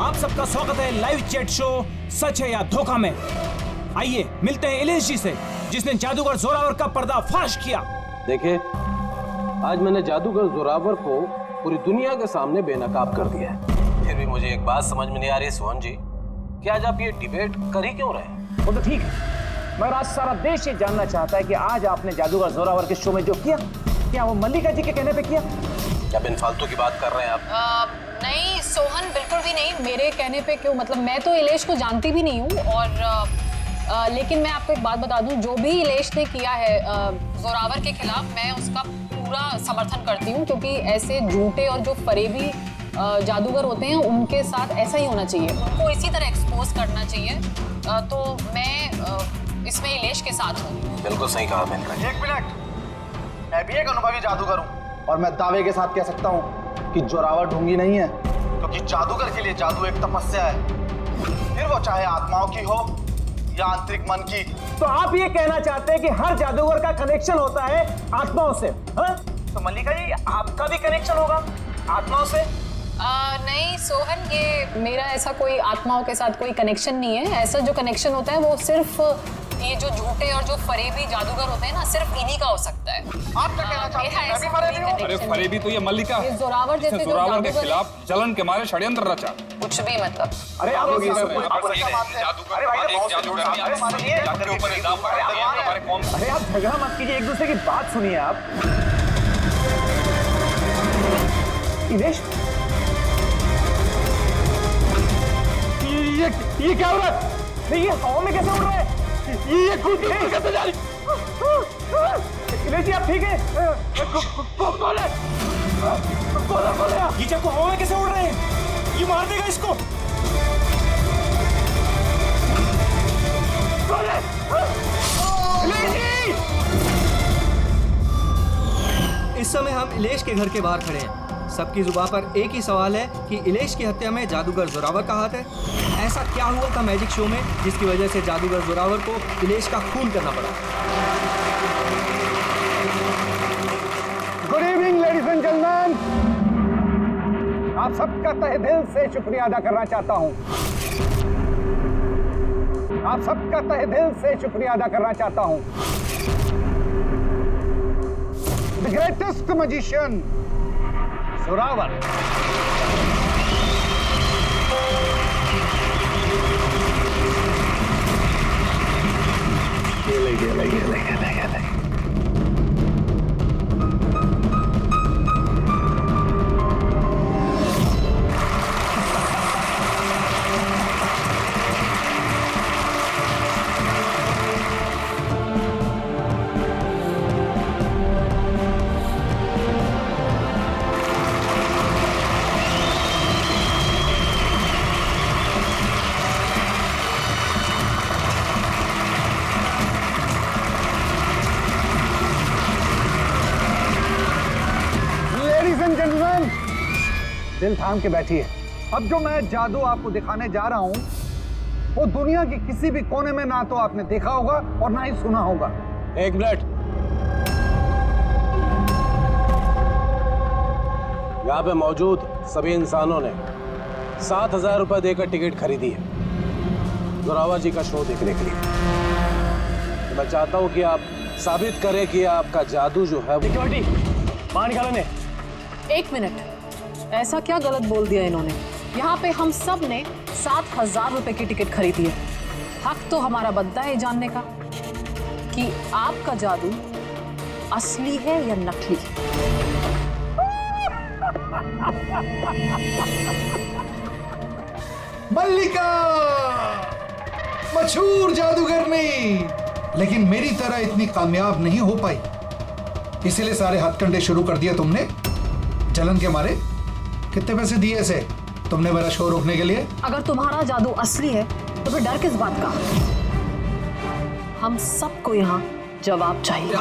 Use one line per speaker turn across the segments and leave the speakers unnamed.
आप सबका स्वागत है लाइव चैट शो सच है या धोखा में। आइए मिलते हैं इलेश जी से, जिसने जादूगर जोरावर का पर्दाफाश किया।
देखिए, आज मैंने जादूगर जोरावर को पूरी दुनिया के सामने बेनकाब कर दिया है। फिर भी मुझे एक बात समझ में नहीं आ रही सोहन जी, कि आज आप ये डिबेट कर ही क्यों रहे?
वो तो ठीक है, मगर आज सारा देश ये जानना चाहता है कि आज आपने जादूगर जोरावर के शो में जो किया, क्या वो मल्लिका जी के कहने पे किया?
क्या बिन फालतू की बात कर रहे हैं आप?
नहीं सोहन, बिल्कुल भी नहीं। मेरे कहने पे क्यों, मतलब मैं तो इलेश को जानती भी नहीं हूँ। और लेकिन मैं आपको एक बात बता दूं, जो भी इलेश ने किया है जोरावर के खिलाफ, मैं उसका पूरा समर्थन करती हूँ, क्योंकि ऐसे झूठे और जो फरेबी जादूगर होते हैं उनके साथ ऐसा ही होना चाहिए, उनको इसी तरह एक्सपोज करना चाहिए। तो मैं इसमें इलेश के साथ हूँ।
बिल्कुल सही कहा मैंने।
एक मिनट, मैं भी एक अनुभवी जादूगर हूँ और मैं दावे के साथ कह सकता हूँ कि जोरावर ढोंगी नहीं है, क्योंकि जादूगर के लिए जादू एक तपस्या है, फिर वो चाहे आत्माओं की हो या आंतरिक मन की।
तो आप ये कहना चाहते हैं कि हर जादूगर का कनेक्शन होता है आत्माओं से? हाँ? तो मल्लिका जी, आपका भी कनेक्शन होगा आत्माओं से?
नहीं सोहन, ये मेरा ऐसा कोई आत्माओं के साथ कोई कनेक्शन नहीं है। ऐसा जो कनेक्शन होता है वो सिर्फ ये जो झूठे और जो फरेबी जादूगर होते हैं ना, सिर्फ इन्हीं का हो सकता है।
आप क्या कहना चाहते हैं? मैं भी फरेबी हूँ?
अरे फरेबी तो ये मल्लिका है,
जोरावर जैसे जो
जोरावर के
जादूगर
खिलाफ जलन के मारे षड्यंत्र रचा।
कुछ भी मतलब।
अरे आप लोग अरे आप झगड़ा मत कीजिए, एक दूसरे की बात सुनिए। आप इलेश, ये क्या हो रहा है? ये हवा में कैसे उड़ रहा है? ये कूद कैसे जा रही? इलेश जी, आप ठीक है? कौन है? कौन है?
ये चाकू हवा में कैसे उड़ रहे हैं? ये मार देगा इसको।
कौन है? इलेश जी!
इस समय हम इलेश के घर के बाहर खड़े हैं। सबकी जुबान पर एक ही सवाल है कि इलेश की हत्या में जादूगर जोरावर का हाथ है। ऐसा क्या हुआ था मैजिक शो में जिसकी वजह से जादूगर जोरावर को इलेश का खून करना पड़ा?
Good evening ladies and gentleman, आप सबका तहे दिल से शुक्रिया अदा करना चाहता हूं। आप सबका तहे दिल से शुक्रिया अदा करना चाहता हूं। The greatest magician Zorawar. दिल थाम के बैठिए। अब जो मैं जादू आपको दिखाने जा रहा हूं, वो दुनिया के किसी भी कोने में ना तो आपने देखा होगा और ना ही सुना होगा।
एक मिनट, यहाँ पे मौजूद सभी इंसानों ने 7,000 रुपए देकर टिकट खरीदी है जोरावर जी का शो देखने के लिए। तो मैं चाहता हूँ कि आप साबित करें कि आपका जादू जो है।
सिक्योरिटी, बाहर निकालो ने।
एक मिनट, ऐसा क्या गलत बोल दिया इन्होंने? यहाँ पे हम सब ने 7,000 रुपए की टिकट खरीदी है। हक तो हमारा बनता है जानने का कि आपका जादू असली है या नकली।
मल्लिका मशहूर जादूगरनी, लेकिन मेरी तरह इतनी कामयाब नहीं हो पाई, इसीलिए सारे हथकंडे शुरू कर दिए तुमने जलन के मारे। कितने पैसे दिए इसे तुमने मेरा शो रोकने के लिए?
अगर तुम्हारा जादू असली है तो फिर डर किस बात का? हम सबको यहाँ जवाब चाहिए।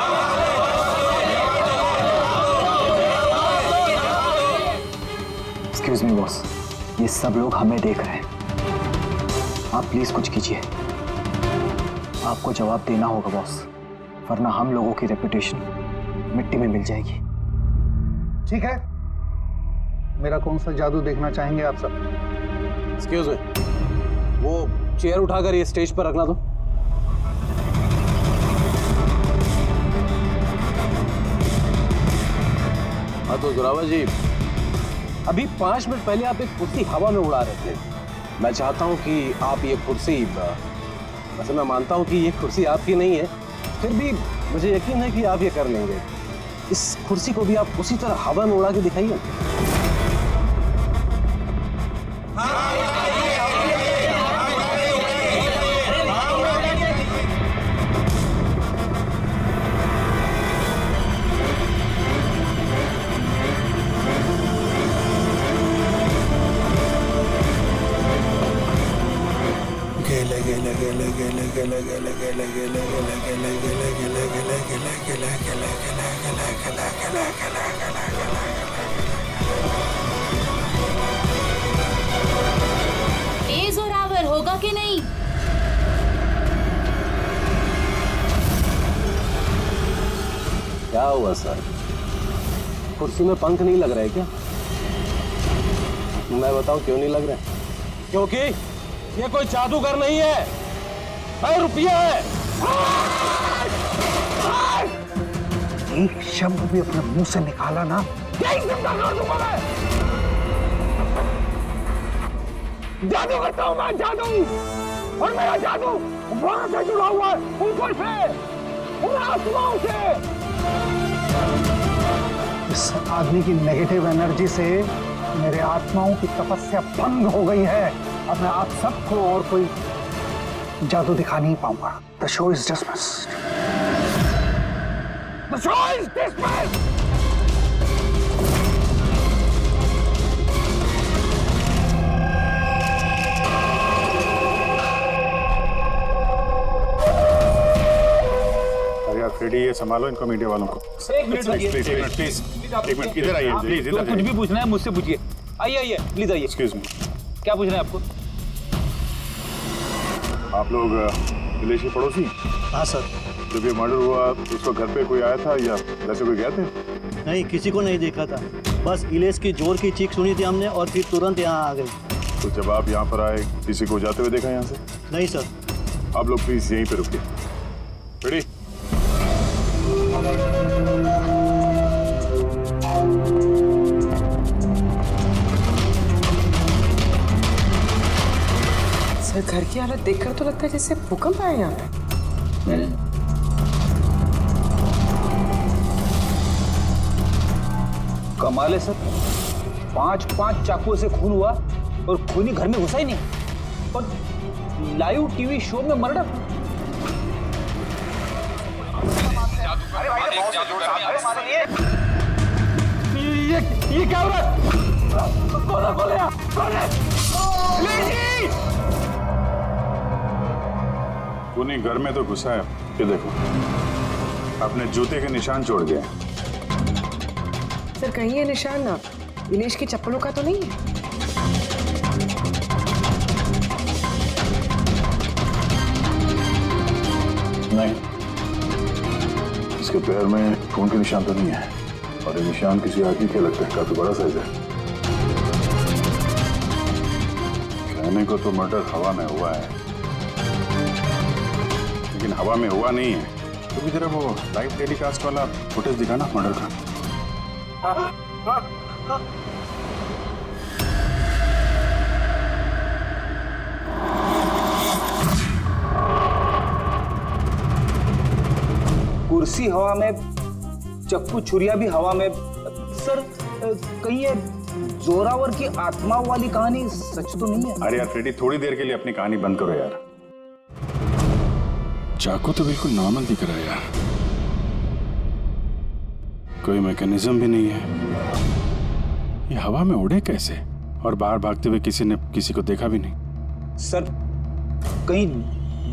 एक्सक्यूज मी बॉस, ये सब लोग हमें देख रहे हैं। आप प्लीज कुछ कीजिए। आपको जवाब देना होगा बॉस, वरना हम लोगों की रेपुटेशन मिट्टी में मिल जाएगी।
ठीक है, मेरा कौन सा जादू देखना चाहेंगे आप सब?
एक्सक्यूज मी, वो चेयर उठाकर ये स्टेज पर रखना तो। हाँ तो जोरावर जी, अभी 5 मिनट पहले आप एक कुर्सी हवा में उड़ा रहे थे। मैं चाहता हूं कि आप ये कुर्सी, वैसे मैं मानता हूं कि ये कुर्सी आपकी नहीं है, फिर भी मुझे यकीन है कि आप ये कर लेंगे। इस कुर्सी को भी आप उसी तरह हवा में उड़ा के दिखाइए।
ए जोरावर होगा कि नहीं?
क्या हुआ सर? कुर्सी में पंख नहीं लग रहा है क्या? मैं बताऊं क्यों नहीं लग रहा है? क्योंकि ये कोई जादूगर नहीं है, रुपया है।
एक शब्द भी अपने मुंह से निकाला ना, यही जिंदा कर दूंगा मैं। जादू करता हूं मैं, जादू। और मेरा जादू वहां से जुड़ा हुआ है, ऊपर से, उन आसमां से। इस आदमी की नेगेटिव एनर्जी से मेरे आत्माओं की तपस्या भंग हो गई है। अब मैं आप सबको और कोई जादू दिखा नहीं पाऊंगा। The show is dismissed. The show is dismissed.
अरे यार फ्रेडी, ये संभालो इनको, मीडिया वालों को।
एक मिनट
प्लीज एक मिनट इधर आइए, प्लीज इधर
कुछ भी पूछना है मुझसे पूछिए। आइए प्लीज आइए।
एक्सक्यूज मी,
क्या पूछना है आपको?
आप लोग विलेज के पड़ोसी?
हाँ सर।
जब ये मर्डर हुआ उस वक्त घर पे कोई आया था या वैसे कोई गए थे?
नहीं, किसी को नहीं देखा था। बस इलेश की जोर की चीख सुनी थी हमने और फिर तुरंत यहाँ आ गए।
तो जब आप यहाँ पर आए किसी को जाते हुए देखा यहाँ से?
नहीं सर।
आप लोग प्लीज यहीं पे रुकिए। रेडी?
सर, घर की हालत देखकर तो लगता है जैसे भूकंप आया यहाँ पे।
कमाल है सर, 5 चाकुओं से खून हुआ और खूनी घर में घुसा ही नहीं। और लाइव टीवी शो में मर्डर। ये क्या हो रहा है?
खूनी घर में तो घुसा है, ये देखो अपने जूते के निशान छोड़ गए।
सर, कहीं ये निशान ना इलेश की चप्पलों का तो नहीं है?
नहीं, इसके पैर में खून के निशान तो नहीं है और ये निशान किसी आदमी के लगता है। काफी बड़ा साइज है। कहने को तो मर्डर हवा में हुआ है, लेकिन हवा में हुआ नहीं है। तो भी जरा वो लाइव टेलीकास्ट वाला फुटेज दिखाना मर्डर का।
कुर्सी हवा में, चक्कू छुरिया भी हवा में। सर, कहीं ये जोरावर की आत्माओं वाली कहानी सच तो नहीं है?
अरे यार फ्रेडी, थोड़ी देर के लिए अपनी कहानी बंद करो यार। चाकू तो बिल्कुल नॉर्मल दिख रहा है यार, कोई मैकेनिज्म भी नहीं है। ये हवा में उड़े कैसे और बाहर भागते हुए किसी ने किसी को देखा भी नहीं।
सर, कहीं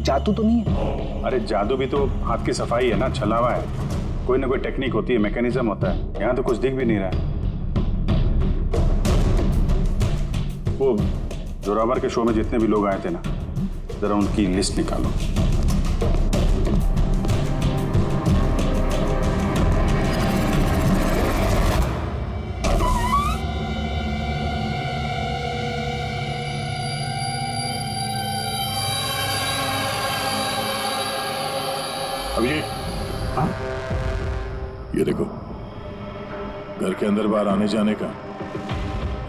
जादू तो नहीं है?
अरे जादू भी तो हाथ की सफाई है ना, छलावा है। कोई ना कोई टेक्निक होती है, मैकेनिज्म होता है। यहाँ तो कुछ दिख भी नहीं रहा है। वो जोरावर के शो में जितने भी लोग आए थे ना, जरा उनकी लिस्ट निकालो।
अब ये देखो, घर के अंदर बाहर आने जाने का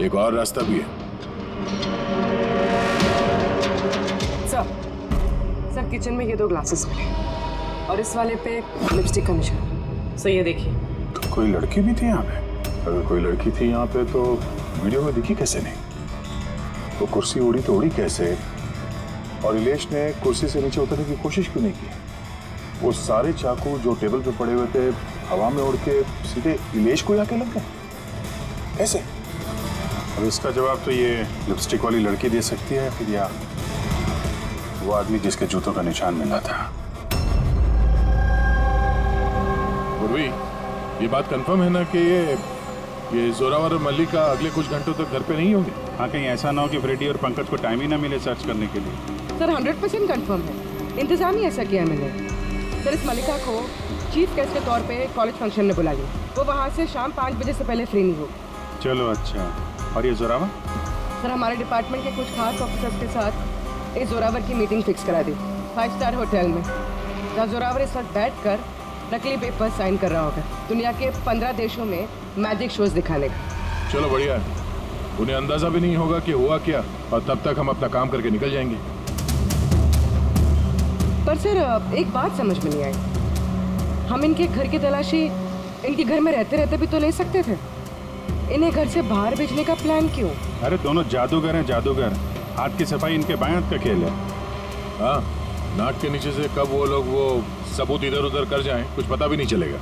एक और रास्ता भी है।
सर किचन में ये 2 ग्लासेस मिले और इस वाले पे लिपस्टिक का निशान। सर ये देखिए।
तो कोई लड़की भी थी यहाँ पे? अगर कोई लड़की थी यहाँ पे तो वीडियो में दिखी कैसे नहीं? तो कुर्सी उड़ी तो उड़ी कैसे? और इलेश ने कुर्सी से नीचे उतरने की कोशिश क्यों नहीं की? वो सारे चाकू जो टेबल पे पड़े हुए थे हवा में उड़ के सीधे इलेश को आके लग गए कैसे?
अब इसका जवाब तो ये लिपस्टिक वाली लड़की दे सकती है, फिर या वो आदमी जिसके जूतों का निशान मिला था।
गुरवी, ये बात कंफर्म है ना कि ये जोरावर और मल्लिका अगले कुछ घंटों तक घर पे नहीं होंगे?
हाँ, कहीं ऐसा ना हो कि फ्रेडी और पंकज को टाइम ही ना मिले सर्च करने के लिए।
सर 100% कंफर्म है, इंतजाम ही ऐसा किया मैंने। सर इस मल्लिका को चीफ गेस्ट के तौर पे कॉलेज फंक्शन में बुला लिया। वो वहाँ से शाम 5 बजे से पहले फ्री नहीं होगी।
चलो अच्छा। और ये जोरावर?
सर हमारे डिपार्टमेंट के कुछ खास ऑफिसर्स के साथ इस जोरावर की मीटिंग फिक्स करा दी 5 स्टार होटल में, जहाँ जोरावर इस वक्त बैठ कर नकली पेपर साइन कर रहा होगा दुनिया के 15 देशों में मैजिक शोज दिखाने का।
चलो बढ़िया है, उन्हें अंदाजा भी नहीं होगा कि हुआ क्या, और तब तक हम अपना काम करके निकल जाएंगे।
पर सर एक बात समझ में नहीं आई, हम इनके घर की तलाशी इनके घर में रहते रहते भी तो ले सकते थे, इन्हें घर से बाहर भेजने का प्लान क्यों?
अरे दोनों जादूगर हैं, जादूगर। हाथ की सफाई इनके बाएं हाथ का खेल है।
हाँ, नाक के नीचे से कब वो लोग वो सबूत इधर उधर कर जाएं कुछ पता भी नहीं चलेगा।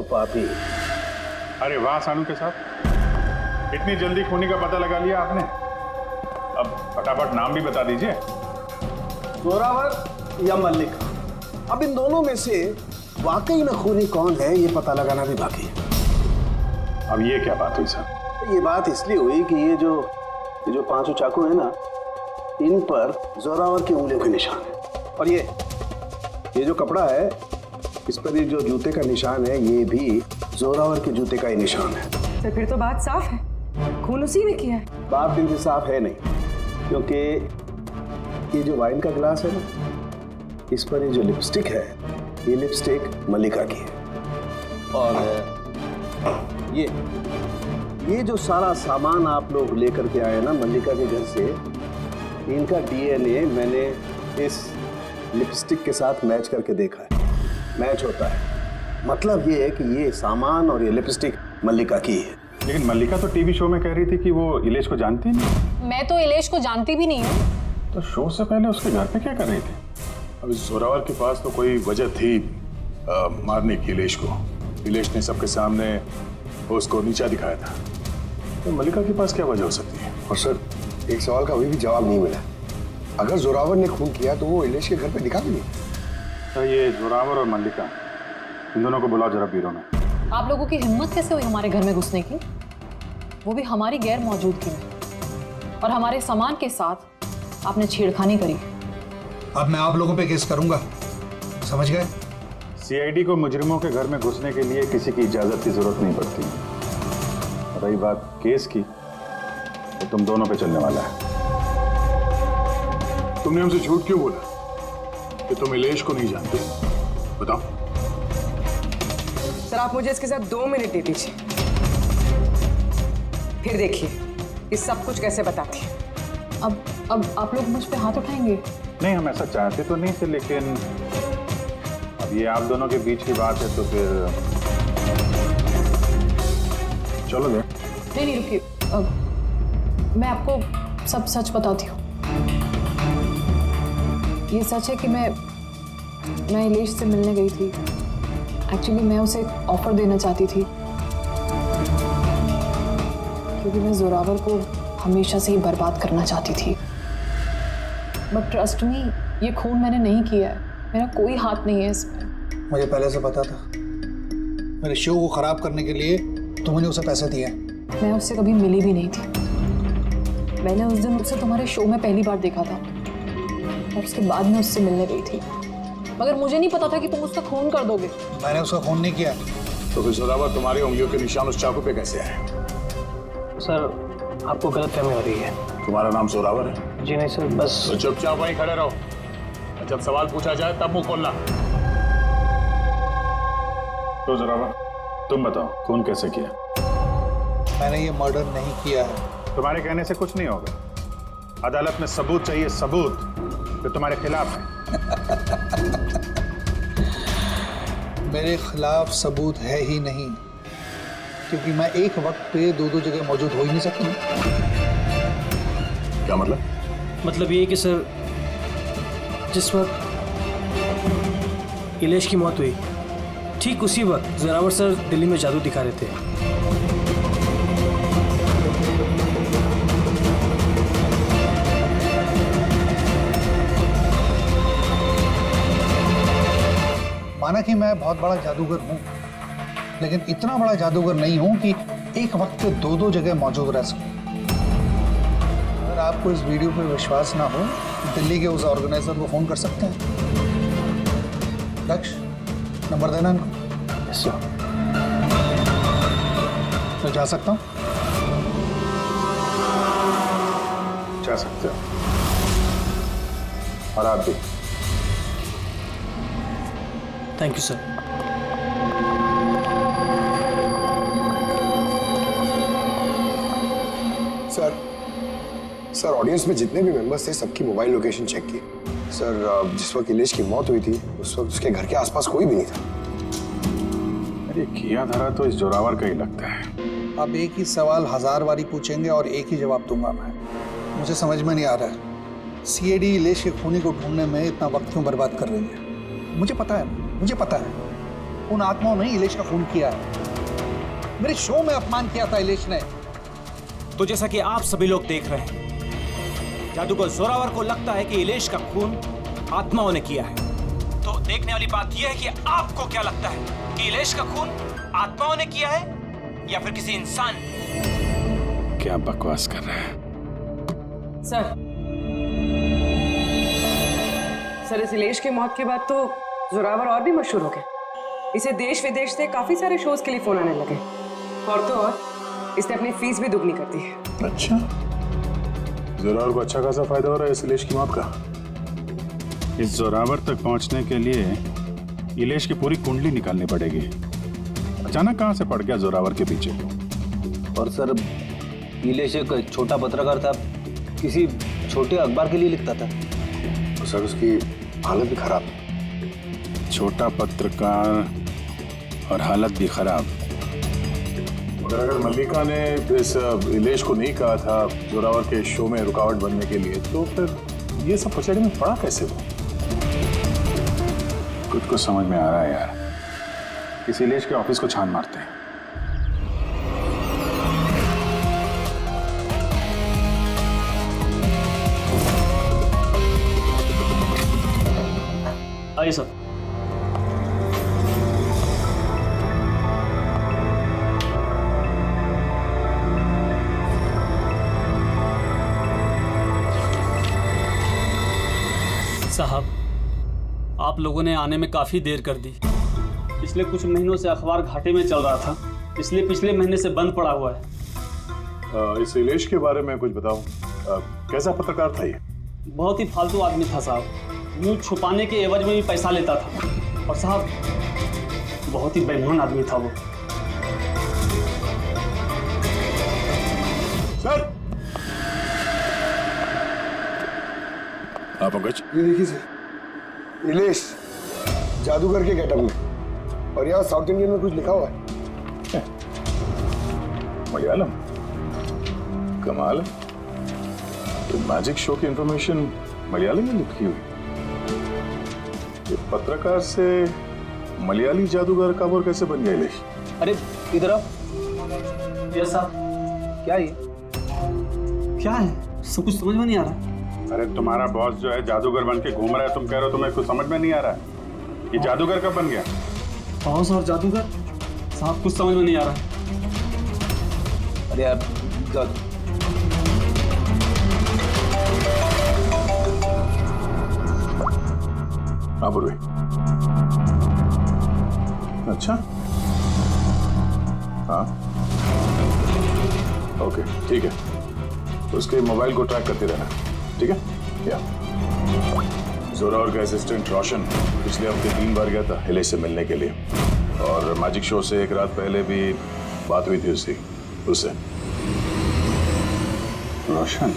पापी।
अरे वाह सानू के साथ, इतनी जल्दी खूनी का पता लगा लिया आपने। अब फटाफट नाम भी बता दीजिए।
जोरावर या मल्लिका, अब इन दोनों में से वाकई में खूनी कौन है ये पता लगाना भी बाकी है।
अब ये क्या बात हुई सर?
ये बात इसलिए हुई कि ये जो 5 चाकू है ना, इन पर जोरावर की उंगलियों के निशान है, और ये जो कपड़ा है इस पर ये जो जूते का निशान है ये भी जोरावर के जूते का ही निशान है।
तो फिर तो बात साफ है, खून उसी ने किया है।
बात दिल से साफ है नहीं, क्योंकि ये जो वाइन का गिलास है ना, इस पर ये जो लिपस्टिक है ये लिपस्टिक मल्लिका की है, और ये जो सारा सामान आप लोग लेकर के आए ना मल्लिका के घर से, इनका डीएनए मैंने इस लिपस्टिक के साथ मैच करके देखा है, मैच होता है। मतलब ये है कि ये सामान और ये लिपस्टिक मल्लिका की है।
लेकिन मल्लिका तो टीवी शो में कह रही थी कि वो इलेश को जानती नहीं।
मैं तो इलेश को जानती भी नहीं हूँ।
तो शो से पहले उसके घर पे क्या कर रही थी?
अब जोरावर के पास तो कोई वजह थी मारने की इलेश को। इलेश ने सबके सामने उसको नीचा दिखाया था, तो मल्लिका के पास क्या वजह हो सकती है?
और सर एक सवाल का अभी भी जवाब नहीं मिला, अगर जोरावर ने खून किया तो वो इलेश के घर पे दिखा भी नहीं।
तो ये जोरावर और मल्लिका, इन दोनों को बुलाओ जरा ब्यूरो में।
आप लोगों की हिम्मत कैसे हुई हमारे घर में घुसने की, वो भी हमारी गैर मौजूदगी में, और हमारे सामान के साथ आपने छेड़खानी करी।
अब मैं आप लोगों पे केस करूंगा, समझ गए?
सीआईडी को मुजरिमों के घर में घुसने के लिए किसी की इजाजत की जरूरत नहीं पड़ती। रही बात केस की, तो तुम दोनों पे चलने वाला है।
तुमने हमसे झूठ क्यों बोला कि तुम इलेश को नहीं जानते? बताओ।
सर आप मुझे इसके साथ 2 मिनट दे दीजिए, फिर देखिए ये सब कुछ कैसे बताती है।
अब आप लोग मुझ पे हाथ उठाएंगे?
नहीं, हम ऐसा चाहते तो नहीं थे, लेकिन अब ये आप दोनों के बीच की बात है तो फिर चलोगे?
नहीं रुकिए, मैं आपको सब सच बताती हूँ। ये सच है कि मैं इलेश से मिलने गई थी। एक्चुअली मैं उसे ऑफर देना चाहती थी, क्योंकि मैं जोरावर को हमेशा से ही बर्बाद करना चाहती थी। बट ट्रस्ट मी, ये खून मैंने नहीं किया है, मेरा कोई हाथ नहीं है इसमें।
मुझे पहले से पता था। मेरे शो को खराब करने के लिए तुमने उसे पैसे दिए।
मैं उससे कभी मिली भी नहीं थी। मैंने उस दिन उसे तुम्हारे शो में पहली बार देखा था और उसके बाद मैं उससे मिलने गई थी, मगर मुझे नहीं पता था कि तुम उसका खून कर दोगे।
मैंने उसका खून नहीं किया।
तो फिर जोरावर तुम्हारी उंगलियों के निशान उस चाकू पे कैसे आए?
सर, आपको गलतफहमी हो रही है।
तुम्हारा नाम जोरावर है?
जी नहीं सर, बस।
तो चुपचाप वहीं खड़े रहो, जब सवाल पूछा जाए तब मुंह खोलना।
तो जोरावर, तुम बताओ, खून कैसे किया?
मैंने ये मर्डर नहीं किया है।
तुम्हारे कहने से कुछ नहीं होगा। अदालत में सबूत चाहिए, सबूत जो तुम्हारे खिलाफ है।
मेरे खिलाफ सबूत है ही नहीं, क्योंकि मैं एक वक्त पे दो जगह मौजूद हो ही नहीं सकता।
क्या मतलब?
मतलब ये कि सर, जिस वक्त इलेश की मौत हुई, ठीक उसी वक्त जोरावर सर दिल्ली में जादू दिखा रहे थे।
माना कि मैं बहुत बड़ा जादूगर हूं, लेकिन इतना बड़ा जादूगर नहीं हूं कि एक वक्त पे दो जगह मौजूद रह सकूं। अगर आपको इस वीडियो पे विश्वास ना हो, दिल्ली के उस ऑर्गेनाइजर को फोन कर सकते हैं। लक्ष्य, नंबर देना इनको।
Yes sir.
तो जा सकता हूं?
जा सकते हो। और आप भी।
Thank you sir.
Sir, audience में जितने भी मेंबर्स थे सबकी मोबाइल लोकेशन चेक की। सर, जिस वक्त इलेश की मौत हुई थी उस वक्त उसके घर के आसपास कोई भी नहीं था।
अरे किया धरा तो इस जोरावर का ही लगता है।
अब एक ही सवाल 1000 बारी पूछेंगे और एक ही जवाब दूंगा मैं। मुझे समझ में नहीं आ रहा है, सीआईडी इलेश के खूनी को ढूंढने में इतना वक्त क्यों बर्बाद कर रही है। मुझे पता है, मुझे पता है उन आत्माओं ने इलेश का खून किया है। मेरे शो में अपमान किया था इलेश ने।
तो जैसा कि आप सभी लोग देख रहे हैं, जादूगर जोरावर को लगता है कि इलेश का खून आत्माओं ने किया है। तो देखने वाली बात यह है कि आपको क्या लगता है कि इलेश का खून आत्माओं ने किया है या फिर किसी इंसान ने?
क्या बकवास कर रहे हैं?
सर, इस इलेश की मौत के बाद तो जोरावर और भी मशहूर हो गए। इसे देश विदेश से काफी सारे शोज के लिए फोन आने लगे, और तो और इसने अपनी फीस भी दुगनी कर दी है।
अच्छा, जोरावर को अच्छा खासा फायदा हो रहा है इस इलेश की मौत का।
इस जोरावर तक पहुंचने के लिए इलेश की पूरी कुंडली निकालनी पड़ेगी। अचानक कहां से पड़ गया जोरावर के पीछे?
और सर, इलेश एक छोटा पत्रकार था, किसी छोटे अखबार के लिए लिखता था।
तो सर, उसकी हालत भी खराब।
छोटा पत्रकार और हालत भी खराब।
मगर अगर मल्लिका ने इस इलेश को नहीं कहा था जोरावर के शो में रुकावट बनने के लिए, तो फिर ये सब पचड़े में पड़ा कैसे वो?
कुछ समझ में आ रहा है यार। इस इलेश के ऑफिस को छान मारते हैं।
आइए सर।
साहब, आप लोगों ने आने में काफ़ी देर कर दी। पिछले कुछ महीनों से अखबार घाटे में चल रहा था, इसलिए पिछले महीने से बंद पड़ा हुआ है।
इस इलेश के बारे में कुछ बताओ। कैसा पत्रकार था ये?
बहुत ही फालतू आदमी था साहब। न्यूज छुपाने के एवज में भी पैसा लेता था। और साहब, बहुत ही बेईमान आदमी था वो।
सर, हाँ पंकज,
ये देखिए सर, इलेश जादूगर के गेटअप में, और यहाँ साउथ इंडियन में कुछ लिखा हुआ है।
मलयालम, कमाल है। तो मैजिक शो की इंफॉर्मेशन मलयालम में लिखी हुई। ये पत्रकार से मलयाली जादूगर कब और कैसे बन गया इलेश?
अरे इधर आओ।
यस साहब।
क्या ये?
क्या है? सब कुछ समझ में नहीं आ रहा।
अरे तुम्हारा बॉस जो है जादूगर बन के घूम रहा है, तुम कह रहे हो तुम्हें कुछ समझ में नहीं आ रहा है। ये जादूगर कब बन गया?
बॉस और जादूगर साहब कुछ समझ में नहीं आ रहा।
अरे यार
हाँ पूर्वी। अच्छा, हाँ ओके ठीक है, तो उसके मोबाइल को ट्रैक करते रहना, ठीक है? या जोरावर का असिस्टेंट रोशन पिछले हफ्ते 3 बार गया था इलेश से मिलने के लिए, और मैजिक शो से एक रात पहले भी बात हुई थी उससे।
रोशन?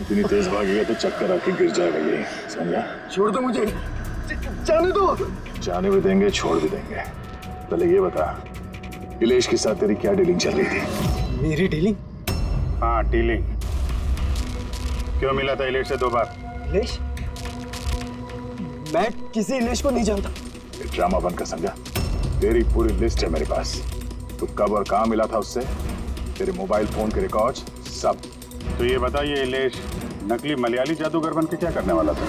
इतनी तेज भागेगा तो चक्कर आके गिर जाएगा ये, समझा?
छोड़ दो मुझे, जाने दो।
जाने भी देंगे, छोड़ भी देंगे। पहले ये बता, इलेश के साथ तेरी क्या डीलिंग चल रही थी?
मेरी डीलिंग?
हाँ डीलिंग। क्यों मिला था इलेश से 2 बार?
इलेश? मैं किसी इलेश को नहीं जानता।
ये ड्रामा बंद कर, समझा? तेरी पूरी लिस्ट है मेरे पास। तो कब और कहाँ मिला था उससे, तेरे मोबाइल फोन के रिकॉर्ड्स सब।
तो ये बता, ये इलेश नकली मलयाली जादूगर बन के क्या करने वाला था?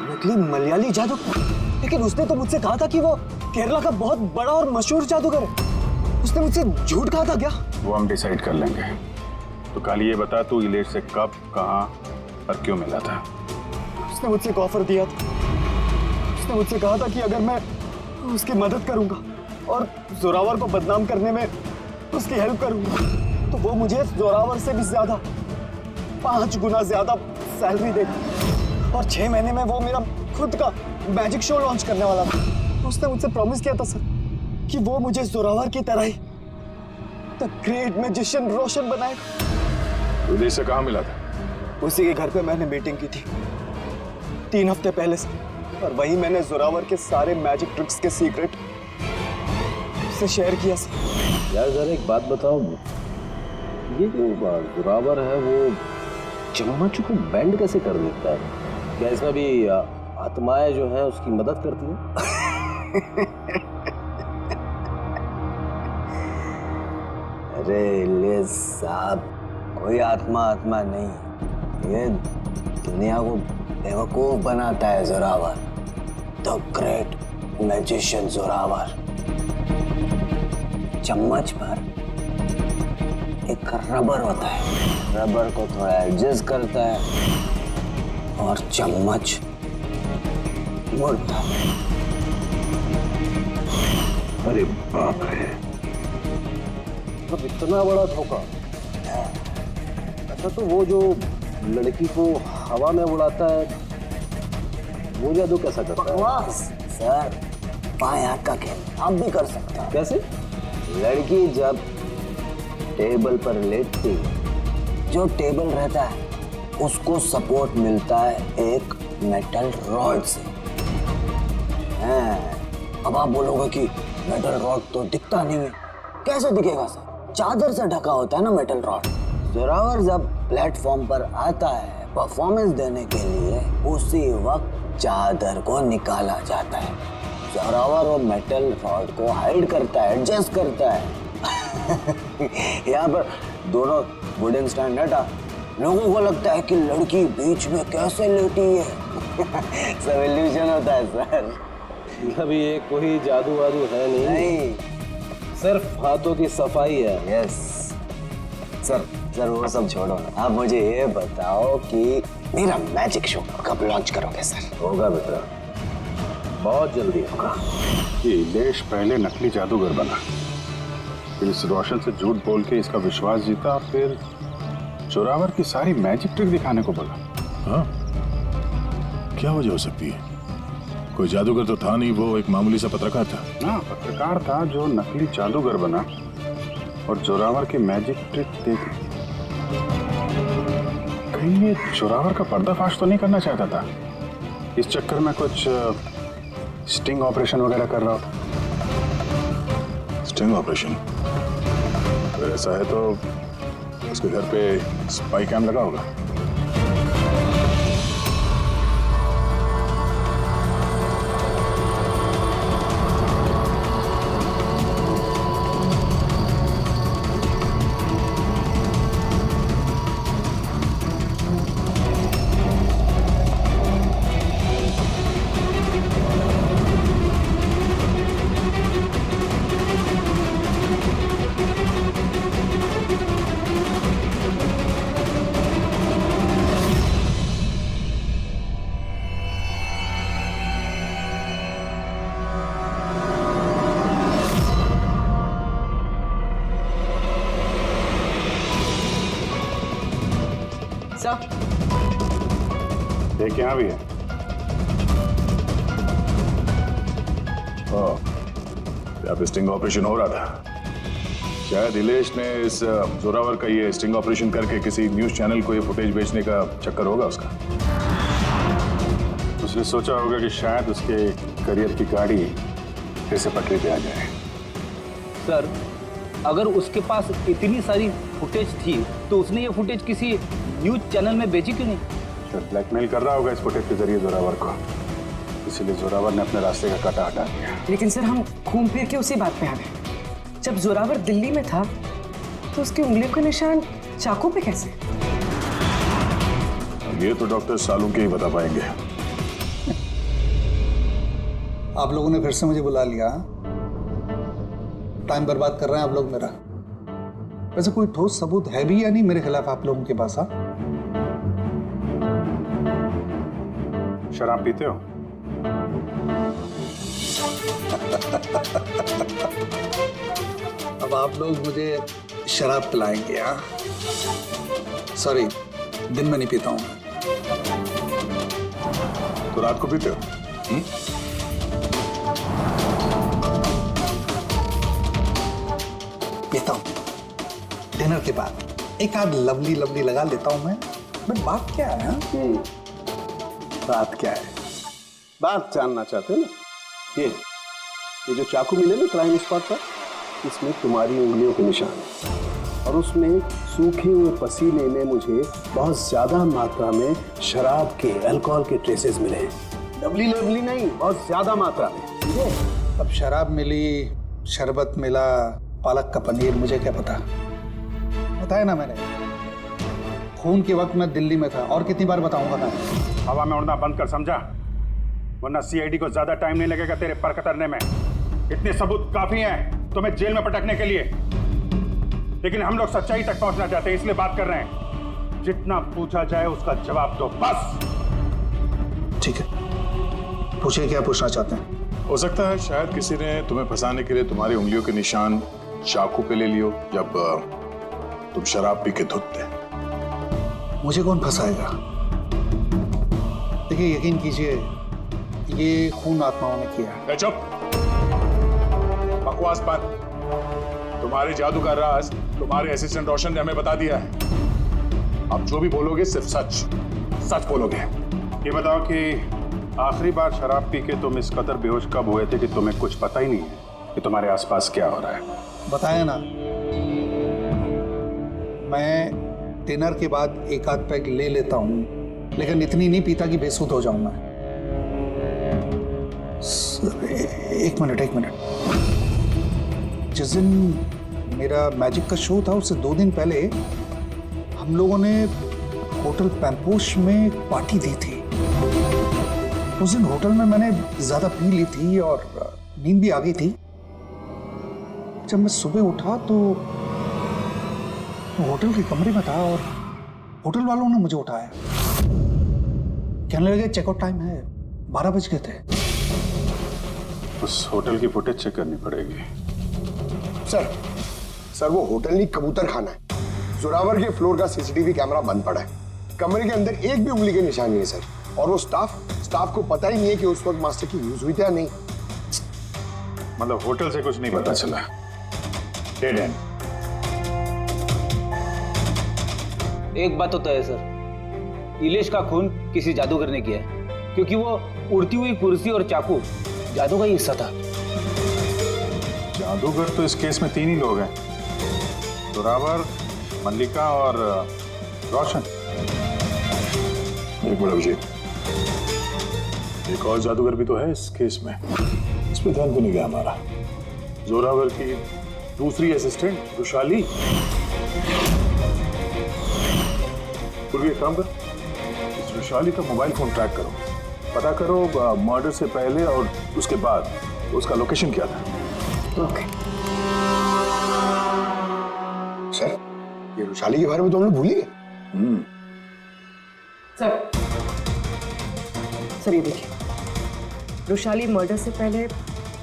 नकली मलयाली जादूगर? लेकिन उसने तो मुझसे कहा था कि वो केरला का बहुत बड़ा और मशहूर जादूगर है। उसने मुझसे झूठ कहा था क्या?
वो हम डिसाइड कर लेंगे। तो कल ये बता, तू इलेश से कब, कहाँ और क्यों मिला था?
उसने मुझसे एक ऑफर दिया था। उसने मुझसे कहा था कि अगर मैं उसकी मदद करूंगा और जोरावर को बदनाम करने में उसकी हेल्प करूंगा, तो वो मुझे जोरावर से भी ज्यादा 5 गुना ज्यादा सैलरी देगा, और 6 महीने में वो मेरा खुद का मैजिक शो लॉन्च करने वाला था। उसने मुझसे प्रॉमिस किया था सर कि वो मुझे जोरावर की तरह ही द ग्रेट मैजिशियन रोशन बनाएगा।
इलेश से कहाँ मिला था?
उसी के घर पे मैंने मीटिंग की थी 3 हफ्ते पहले से, और वहीं मैंने जोरावर के सारे मैजिक ट्रिक्स के सीक्रेट उससे शेयर किया सर।
यार जरा एक बात बताओ, ये जो जोरावर है वो चम्मच को बैंड कैसे कर देता है? क्या इसमें भी आत्माएं जो हैं उसकी मदद करती हैं?
अरे इलेश साहब, कोई आत्मा नहीं, ये दुनिया को बेवकूफ बनाता है Zorawar, the great magician Zorawar. चम्मच पर एक रबर होता है, रबर को थोड़ा एडजस्ट करता है और चम्मच मुड़ता है।
अरे बाप रे, मतलब इतना बड़ा धोखा। अच्छा, तो वो जो लड़की को हवा में उड़ाता है वो जादू कैसा करता है?
सर, बाएं हाथ का खेल आप भी कर सकते हैं।
कैसे?
लड़की जब टेबल पर लेटती, जो टेबल रहता है उसको सपोर्ट मिलता है एक मेटल रॉड से। अब आप बोलोगे कि मेटल रॉड तो दिखता नहीं है। कैसे दिखेगा सर? चादर से ढका होता है ना मेटल रॉड। जोरावर जब प्लेटफॉर्म पर आता है
परफॉर्मेंस देने के लिए उसी वक्त चादर को निकाला जाता है। जोरावर और मेटल रॉड को हाइड करता है, एडजस्ट करता है। यहाँ पर दोनों वुडन स्टैंड हटा, लोगों को लगता है कि लड़की बीच में कैसे लेटी है। सब इल्यूजन होता है सर।
अभी ये कोई जादू वादू है नहीं, सिर्फ हाथों की सफाई है।
यस सर, वो सब छोड़ो ना, आप मुझे ये बताओ कि मेरा मैजिक शो कब लॉन्च करोगे सर?
होगा बेटा, बहुत जल्दी होगा।
ये इलेश पहले नकली जादूगर बना, फिर इस रोशन से झूठ बोल के इसका विश्वास जीता, फिर जोरावर की सारी मैजिक ट्रिक दिखाने को बोला।
हाँ, क्या वजह हो सकती है? कोई जादूगर तो था नहीं, वो एक मामूली सा पत्रकार था।
ना, पत्रकार था जो नकली जादूगर बना और जोरावर की मैजिक ट्रिक देख। कहीं ये जोरावर का पर्दाफाश तो नहीं करना चाहता था? इस चक्कर में कुछ स्टिंग ऑपरेशन वगैरह कर रहा था।
Sting operation? अगर ऐसा है तो उसके घर पे स्पाई कैम लगा होगा।
एक यहाँ भी है।
यहाँ पे स्टिंग ऑपरेशन हो रहा था। शायद इलेश ने इस जोरावर का ये स्टिंग ऑपरेशन करके किसी न्यूज चैनल को ये फुटेज बेचने का चक्कर होगा उसका।
उसने सोचा होगा कि शायद उसके करियर की गाड़ी फिर से पटरी पे आ जाए।
सर, अगर उसके पास इतनी सारी फुटेज थी तो उसने ये फुटेज किसी न्यूज चैनल में बेची क्यों नहीं?
तो ब्लैकमेल कर रहा होगा इस फुटेज के जरिए जोरावर को, इसीलिए जोरावर ने अपने रास्ते का कांटा हटा दिया।
लेकिन सर, हम घूम फिर के उसी बात पे आ गए। जब जोरावर दिल्ली में था तो उसकी उंगलियों के निशान चाकू पे कैसे?
ये तो डॉक्टर सालू के ही बता पाएंगे।
आप लोगों ने फिर से मुझे बुला लिया। टाइम बर्बाद कर रहे हैं आप लोग मेरा। वैसे कोई ठोस सबूत है भी या नहीं मेरे खिलाफ आप लोगों के पास?
शराब पीते हो?
अब आप लोग मुझे शराब पिलाएंगे? हाँ, सॉरी, दिन में नहीं पीता हूं।
तो रात को पीते हो?
पीता हूं डिनर के बाद। एक आध लवली लवली लगा लेता हूं मैं। बट बात क्या है? हाँ?
बात क्या है? बात जानना चाहते हो ना? ये जो चाकू मिले ना क्राइम स्पॉट पर, इसमें तुम्हारी उंगलियों के निशान है और उसमें सूखे हुए पसीने में मुझे बहुत ज्यादा मात्रा में शराब के, अल्कोहल के ट्रेसेस मिले हैं। लवली लवली नहीं, बहुत ज्यादा मात्रा में।
अब शराब मिली, शरबत मिला, पालक का पनीर, मुझे क्या पता? बताया ना मैंने, खून के वक्त मैं दिल्ली में था। और कितनी बार बताऊंगा मैं?
हवा में उड़ना बंद कर, समझा? वरना सीआईडी को ज्यादा टाइम नहीं लगेगा तेरे पर कतरने में। इतने सबूत काफी हैं तुम्हें जेल में पटकने के लिए। लेकिन हम लोग सच्चाई तक पहुंचना चाहते हैं, इसलिए बात कर रहे हैं। जितना पूछा जाए उसका जवाब दो, बस।
ठीक है, पूछिए क्या पूछना चाहते हैं।
हो सकता है शायद किसी ने तुम्हें फंसाने के लिए तुम्हारी उंगलियों के निशान चाकू पे ले लियो जब तुम शराब पी के धुत थे।
मुझे कौन फंसाएगा? देखिए, यकीन कीजिए, ये खून आत्माओं ने किया।
चुप, बकवास बंद। तुम्हारे जादू का राज तुम्हारे असिस्टेंट रोशन ने हमें बता दिया है। आप जो भी बोलोगे सिर्फ सच सच बोलोगे।
ये बताओ कि आखिरी बार शराब पी के तुम इस कदर बेहोश कब हुए थे कि तुम्हें कुछ पता ही नहीं है कि तुम्हारे आसपास क्या हो रहा है?
बताया ना, मैं डिनर के बाद एक आध पैग ले लेता हूँ लेकिन इतनी नहीं पीता कि बेसुध हो जाऊं मैं। एक मिनट। जिस दिन मेरा मैजिक का शो था उससे 2 दिन पहले हम लोगों ने होटल पैम्पोश में एक पार्टी दी थी। उस दिन होटल में मैंने ज्यादा पी ली थी और नींद भी आ गई थी। जब मैं सुबह उठा तो होटल के कमरे में था और होटल वालों ने मुझे उठाया। कहने लगे चेकआउट टाइम है, 12 बज गए थे।
उस होटल की फुटेज चेक करनी पड़ेगी।
सर वो होटल नहीं कबूतर खाना है। जोरावर के फ्लोर का सीसीटीवी कैमरा बंद पड़ा है। कमरे के अंदर एक भी उंगली के निशान नहीं है सर। और वो स्टाफ को पता ही नहीं है कि उस वक्त मास्टर की यूज हुई थी या नहीं।
मतलब होटल से कुछ नहीं पता चला। Dead and.
एक बात तो तय है सर, इलेश का खून किसी जादूगर ने किया है, क्योंकि वो उड़ती हुई कुर्सी और चाकू जादू का ही हिस्सा था।
जादूगर तो इस केस में 3 ही लोग हैं, जोरावर, मल्लिका और रोशन।
एक बड़ा विजय, एक और जादूगर भी तो है इस केस में, इस पे ध्यान क्यों नहीं गया हमारा? जोरावर की दूसरी असिस्टेंट रुशाली। पूर्वी एक काम कर, इस रुशाली का मोबाइल फोन ट्रैक करो, पता करो मर्डर से पहले और उसके बाद उसका लोकेशन क्या था।
ओके सर, ये रुशाली के बारे में तो हम लोग भूल ही गए।
सर ये देखिए, रुशाली मर्डर से पहले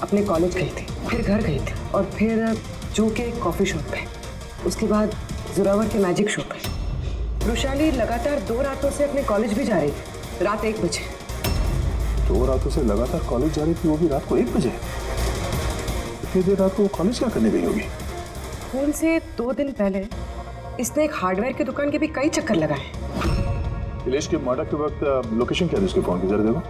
अपने कॉलेज गई थी, फिर घर गई थी और फिर जो के कॉफी शॉप पे, उसके बाद जोरावर के मैजिक शो पे। रुशाली लगातार 2 रातों से अपने कॉलेज भी जा रही थी, रात 1 बजे।
2 रातों से लगातार कॉलेज जा रही थी, वो भी रात को 1 बजे। इतनी देर रात को वो कॉलेज क्या करने गई होगी?
खून से 2 दिन पहले इसने एक हार्डवेयर की दुकान के भी कई चक्कर लगाए।
इलेश के मर्डर के वक्त लोकेशन क्या थी उसके फोन की, जरा देखो।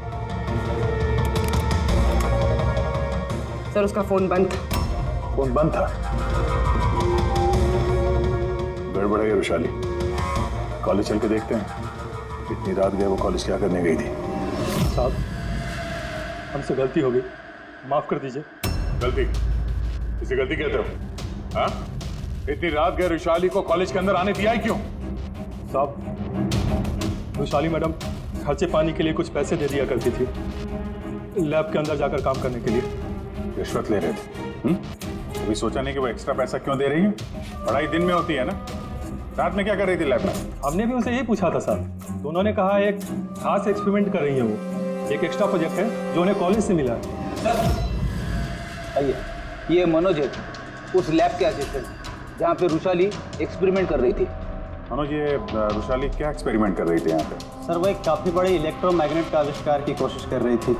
सर उसका फोन बंद था।
फोन बंद था? गड़बड़ है रुशाली, कॉलेज चल के देखते हैं। इतनी रात गए वो कॉलेज क्या करने गई थी?
साहब हमसे गलती हो गई, माफ कर दीजिए।
गलती? इसे गलती कहते हो? हाँ? इतनी रात गए रुशाली को कॉलेज के अंदर आने दिया ही क्यों?
साहब रुशाली मैडम खर्चे पानी के लिए कुछ पैसे दे दिया करती थी, लैब के अंदर जाकर काम करने के लिए।
रिश्वत ले रहे थे? कभी सोचा नहीं कि वो एक्स्ट्रा पैसा क्यों दे रही है? पढ़ाई दिन में होती है ना, रात में क्या कर रही थी लैब में?
हमने भी उनसे यही पूछा था साहब, तो उन्होंने कहा एक खास एक्सपेरिमेंट कर रही है वो, एक एक्स्ट्रा प्रोजेक्ट है जो उन्हें कॉलेज से मिला है।
आइए, ये मनोज है, उस लैब के असिस्टेंट जहाँ पे रुशाली एक्सपेरिमेंट कर रही थी।
मनोज, ये रुशाली क्या एक्सपेरिमेंट कर रही थी यहाँ पे?
सर वो एक काफी बड़े इलेक्ट्रोमैग्नेट का आविष्कार की कोशिश कर रही थी।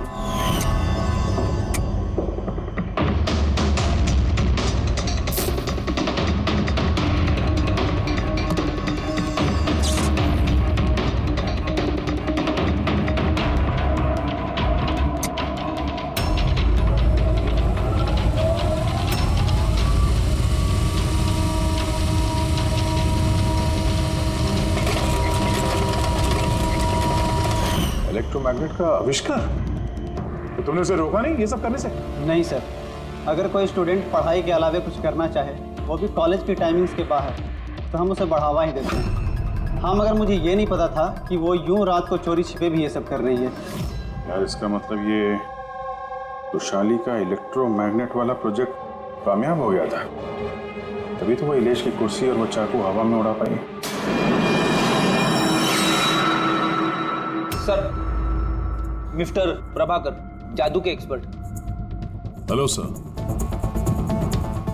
इलेक्ट्रोमैग्नेट का आविष्कार? तो तुमने उसे रोका नहीं ये सब करने से?
नहीं सर, अगर कोई स्टूडेंट पढ़ाई के अलावा कुछ करना चाहे, वो भी कॉलेज की टाइमिंग्स के बाहर, तो हम उसे बढ़ावा ही देते हैं। हाँ, मगर मुझे ये नहीं पता था कि वो यूं रात को चोरी छिपे भी ये सब कर रही है।
यार इसका मतलब ये रुशाली का इलेक्ट्रोमैग्नेट वाला प्रोजेक्ट कामयाब हो गया था, तभी तो वो इलेश की कुर्सी और वो चाकू हवा में उड़ा पाई।
सर, मिस्टर प्रभाकर, जादू के expert.
Hello sir.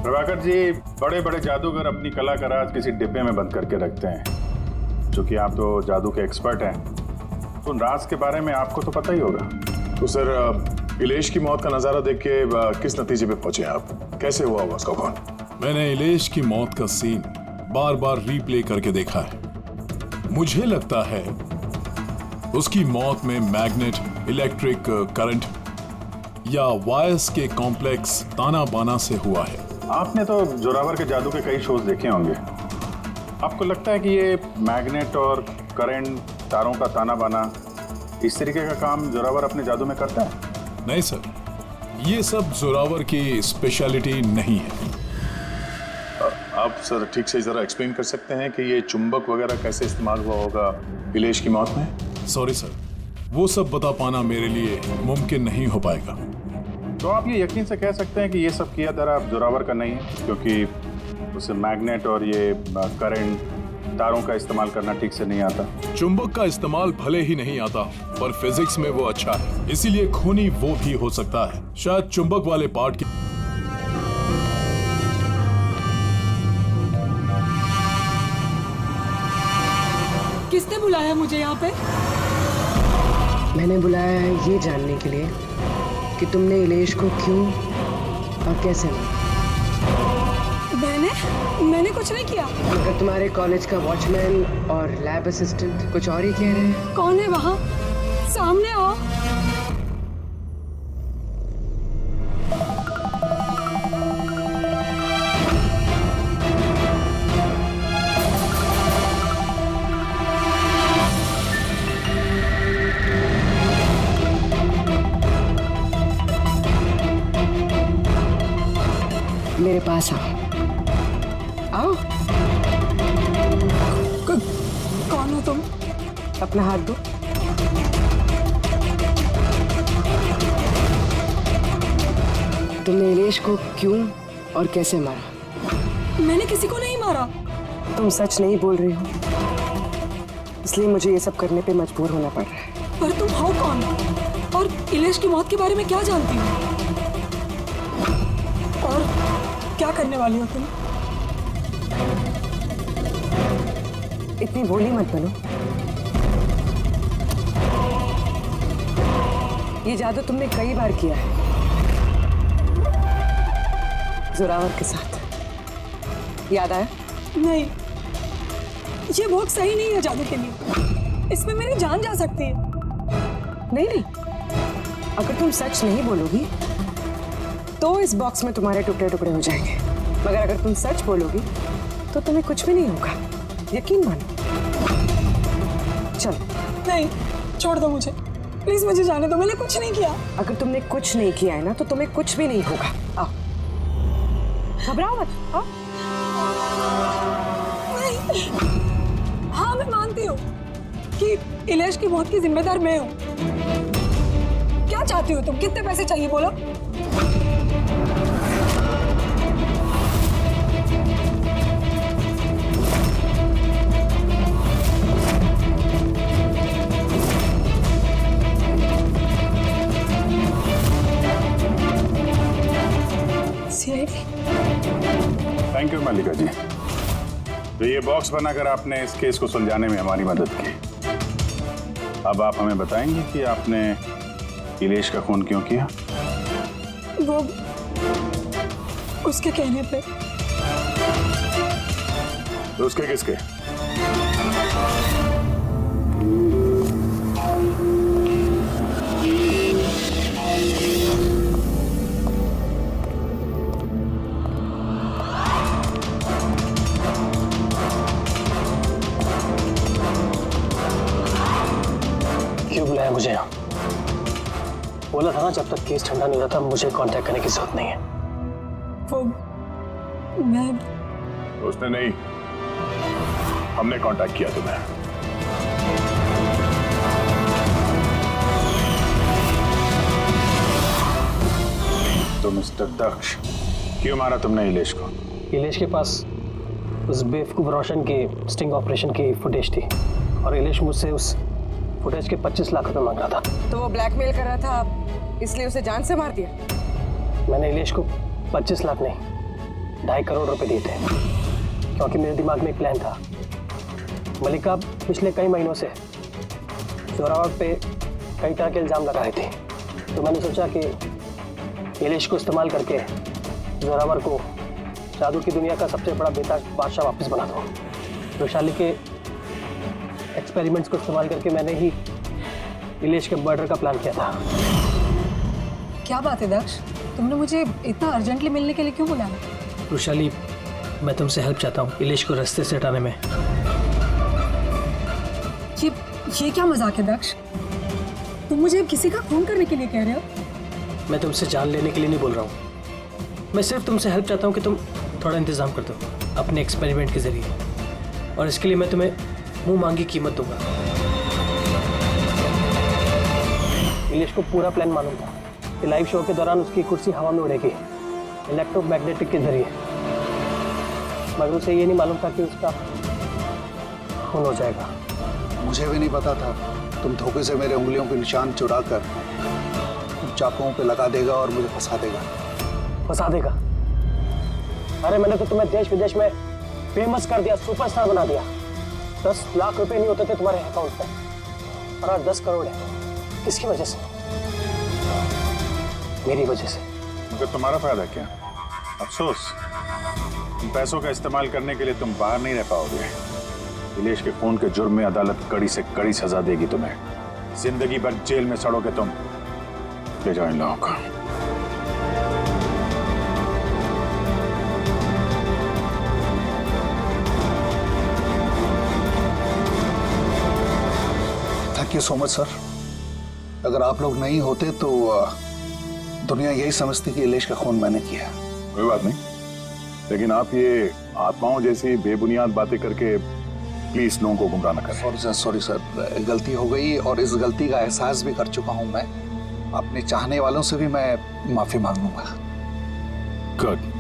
Prabhakar ji, बड़े बड़े जादूगर अपनी कला का राज किसी डिब्बे में बंद करके रखते हैं। चूंकि आप तो जादू के एक्सपर्ट हैं, तो उन राज के बारे में आपको तो पता ही होगा।
तो सर, इलेश की मौत का नजारा देख के किस नतीजे पे पहुंचे आप? कैसे हुआ उसका कौन?
मैंने इलेश की मौत का सीन बार बार रीप्ले करके देखा है। मुझे लगता है उसकी मौत में मैग्नेट, इलेक्ट्रिक करंट या वायर्स के कॉम्प्लेक्स ताना बाना से हुआ है।
आपने तो जोरावर के जादू के कई शोज देखे होंगे। आपको लगता है कि ये मैग्नेट और करंट तारों का ताना बाना, इस तरीके का काम जोरावर अपने जादू में करता है?
नहीं सर, ये सब जोरावर की स्पेशलिटी नहीं है।
आप सर ठीक से जरा एक्सप्लेन कर सकते हैं कि ये चुंबक वगैरह कैसे इस्तेमाल हुआ होगा इलेश की मौत में?
सॉरी सर, वो सब बता पाना मेरे लिए मुमकिन नहीं हो पाएगा।
तो आप ये यकीन से कह सकते हैं कि ये सब किया दरा जोरावर का नहीं है, क्योंकि उसे मैग्नेट और ये करंट तारों का इस्तेमाल करना ठीक से नहीं आता।
चुंबक का इस्तेमाल भले ही नहीं आता, पर फिजिक्स में वो अच्छा है, इसीलिए खूनी वो भी हो सकता है। शायद चुंबक वाले पार्ट की
किसने बुलाया मुझे यहाँ पे?
मैंने बुलाया है ये जानने के लिए कि तुमने इलेश को क्यों और कैसे मारा।
मैंने कुछ नहीं किया।
मगर तुम्हारे कॉलेज का वॉचमैन और लैब असिस्टेंट कुछ और ही कह रहे हैं।
कौन है वहाँ? सामने आओ।
मेरे पास आओ। आओ।
कौन हो तुम?
अपना हाथ दो। तुमने इलेश को क्यों और कैसे मारा?
मैंने किसी को नहीं मारा।
तुम सच नहीं बोल रही हो, इसलिए मुझे ये सब करने पे मजबूर होना पड़ रहा है।
पर तुम हो कौन और इलेश की मौत के बारे में क्या जानती हो? और क्या करने वाली हो तुम?
इतनी भोली मत बनो। ये जादू तुमने कई बार किया है जोरावर के साथ, याद आया?
नहीं, ये बहुत सही नहीं है जादू के लिए। इसमें मेरी जान जा सकती है।
नहीं नहीं, अगर तुम सच नहीं बोलोगी तो इस बॉक्स में तुम्हारे टुकड़े टुकड़े हो जाएंगे, मगर अगर तुम सच बोलोगी तो तुम्हें कुछ भी नहीं होगा, यकीन मानो। चलो।
नहीं, छोड़ दो मुझे, प्लीज मुझे जाने दो, मैंने कुछ नहीं किया।
अगर तुमने कुछ नहीं किया है ना तो तुम्हें कुछ भी नहीं होगा। आओ, घबराओ मत। आओ।
नहीं। हाँ, मैं मानती हूँ कि इलेश की मौत की जिम्मेदार मैं हूँ। क्या चाहती हो तुम? कितने पैसे चाहिए बोलो?
थैंक यू मल्लिका जी, तो ये बॉक्स बनाकर आपने इस केस को सुलझाने में हमारी मदद की। अब आप हमें बताएंगे कि आपने इलेश का खून क्यों किया?
वो उसके कहने पे।
तो उसके किसके?
क्यों बुलाया मुझे यहाँ? बोला था ना जब तक केस ठंडा नहीं होता मुझे कांटेक्ट करने की जरूरत नहीं है।
वो मैं
उसने नहीं, हमने कांटेक्ट किया तुम्हें। तो मिस्टर दक्ष, क्यों मारा तुमने इलेश को?
इलेश के पास उस बेवकूफ रोशन के स्टिंग ऑपरेशन की फुटेज थी और इलेश मुझसे उस फुटेज के 25 लाख रुपए मांग रहा था।
तो वो ब्लैकमेल कर रहा था, इसलिए उसे जान से मार दिया?
मैंने इलेश को 25 लाख नहीं 2.5 करोड़ रुपए दिए थे, क्योंकि मेरे दिमाग में एक प्लान था। मल्लिका पिछले कई महीनों से जोरावर पे कई तरह के इल्ज़ाम लगा रही थी, तो मैंने सोचा कि इलेश को इस्तेमाल करके जोरावर को जादू की दुनिया का सबसे बड़ा बेताज बादशाह वापस बना दूँ। वैशाली के एक्सपेरिमेंट्स को इस्तेमाल करके मैंने ही इलेश के मर्डर का प्लान किया था।
क्या बात है दक्ष, तुमने मुझे इतना अर्जेंटली मिलने के लिए क्यों बुलाया?
वैशाली, मैं तुमसे हेल्प चाहता हूँ इलेश को रास्ते से हटाने में।
ये क्या मजाक है दक्ष? तुम मुझे अब किसी का खून करने के लिए कह रहे हो?
मैं तुमसे जान लेने के लिए नहीं बोल रहा हूँ। मैं सिर्फ तुमसे हेल्प चाहता हूँ कि तुम थोड़ा इंतजाम कर दो अपने एक्सपेरिमेंट के जरिए, और इसके लिए मैं तुम्हें मुंह मांगी कीमत दूंगा। इलेश को पूरा प्लान मालूम था कि लाइव शो के दौरान उसकी कुर्सी हवा में उड़ेगी इलेक्ट्रोमैग्नेटिक के जरिए, मगर उसे ये नहीं मालूम था कि उसका खून हो जाएगा।
मुझे भी नहीं पता था तुम धोखे से मेरे उंगलियों के निशान चुरा कर चाकुओं पे लगा देगा और मुझे फंसा देगा।
फंसा देगा? अरे मैंने तो तुम्हें देश विदेश में फेमस कर दिया, सुपरस्टार बना दिया। 10 लाख रुपए नहीं होते थे तुम्हारे अकाउंट पे, और आज 10 करोड़ है। किसकी वजह से? मेरी वजह से।
मगर तुम्हारा फायदा क्या? अफसोस, इन पैसों का इस्तेमाल करने के लिए तुम बाहर नहीं रह पाओगे। इलेश के खून के जुर्म में अदालत कड़ी से कड़ी सजा देगी तुम्हें। जिंदगी भर जेल में सड़ोगे तुम। ले जाओ इन लोगों को।
Thank you so much sir. अगर आप लोग नहीं होते तो दुनिया यही समझती कि इलेश का खून मैंने किया।
कोई बात नहीं, लेकिन आप ये आत्माओं जैसी बेबुनियाद बातें करके प्लीज लोगों को गुमराह न करें।
सॉरी सर, गलती हो गई और इस गलती का एहसास भी कर चुका हूं मैं। अपने चाहने वालों से भी मैं माफी मांगूंगा।
गुड।